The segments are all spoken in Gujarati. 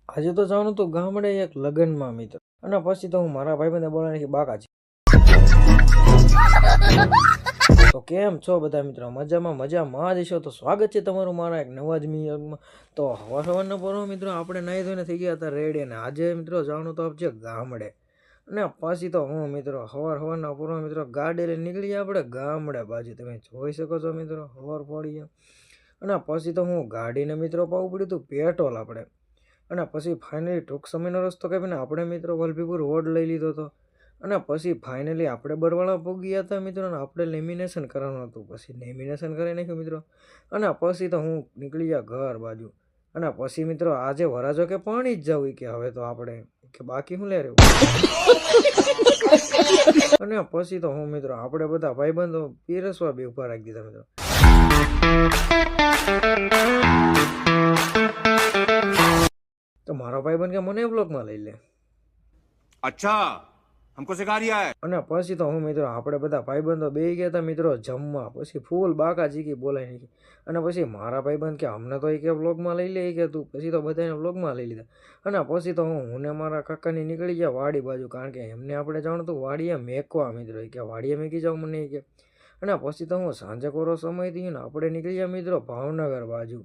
આજે તો જવાનું તો ગામડે એક લગ્નમાં મિત્ર, અને પછી તો હું મારા ભાઈબંધને બોલાવી કે બાકાજી. તો કેમ છો બધા મિત્રો? મજામાં જ છો? તો સ્વાગત છે તમારું મારા એક નવા જ મીમાં. તો સવારના પરો મિત્રો આપણે નાહી ધોઈને થઈ ગયા હતા રેડી, અને આજે મિત્રો જવાનું તો છે ગામડે. અને પછી તો હું મિત્રો સવારના પૂરો મિત્રો ગાડી લઈને નીકળી આપણે ગામડે બાજુ. તમે જોઈ શકો છો મિત્રો સવાર પડી. અને પછી તો હું ગાડીને મિત્રો પાવું પડ્યું હતું પેટ્રોલ આપણે. અને પછી ફાઇનલી ટૂંક સમયનો રસ્તો કાપીને આપણે મિત્રો વલભીપુર રોડ લઈ લીધો હતો. અને પછી ફાઇનલી આપણે બરવાળા પહોંચી હતા મિત્રો, અને આપણે લેમિનેશન કરવાનું હતું. પછી લેમિનેશન કરી નાખ્યું મિત્રો. અને પછી તો હું નીકળી ગયા ઘર બાજુ. અને પછી મિત્રો આજે વરાજો કે પાણી જ જવું કે હવે તો આપણે કે બાકી શું લે રહ્યું. અને પછી તો હું મિત્રો આપણે બધા ભાઈબંધો પીરસવા બી ઉભા રાખી દીધા મિત્રો. તો મારો ભાઈબંધ કે મને બ્લોગમાં લઈ લે. अच्छा हमको सिखा रिया है. અને પછી તો હું મિત્રો આપણે બધા ભાઈબંધો બેસી ગયા હતા મિત્રો જમવા. પછી ફૂલ બાકાજી બોલાઈ નાખી. અને પછી મારા ભાઈબંધ કે અમને તો એ કે બ્લોગમાં લઈ લે કે તું. પછી તો બધાને બ્લોગમાં લઈ લીધા. અને પછી તો હું ને મારા કાકાની નીકળી ગયા વાડી બાજુ, કારણ કે એમને આપણે જાણતું હતું વાડીએ મેકવા મિત્રો. કે વાડીએ મેકી જાવ મને કે. અને પછી તો હું સાંજે કોરો સમય થયો ને આપણે નીકળી ગયા મિત્રો ભાવનગર બાજુ.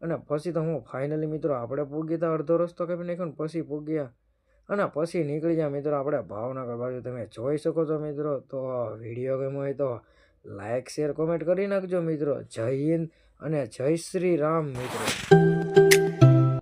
અને પછી તો હું ફાઇનલી મિત્રો આપણે પૂગ્યા હતા, અડધો રસ્તો કાપી નાખ્યો ને પછી પૂગ્યા. અને પછી નીકળી ગયા મિત્રો આપણે ભાવનગર બાજુ. તમે જોઈ શકો છો મિત્રો. તો વિડીયો ગમ્યો હોય તો લાઈક શેર કોમેન્ટ કરી નાખજો મિત્રો. જય હિન્દ અને જય શ્રી રામ મિત્રો.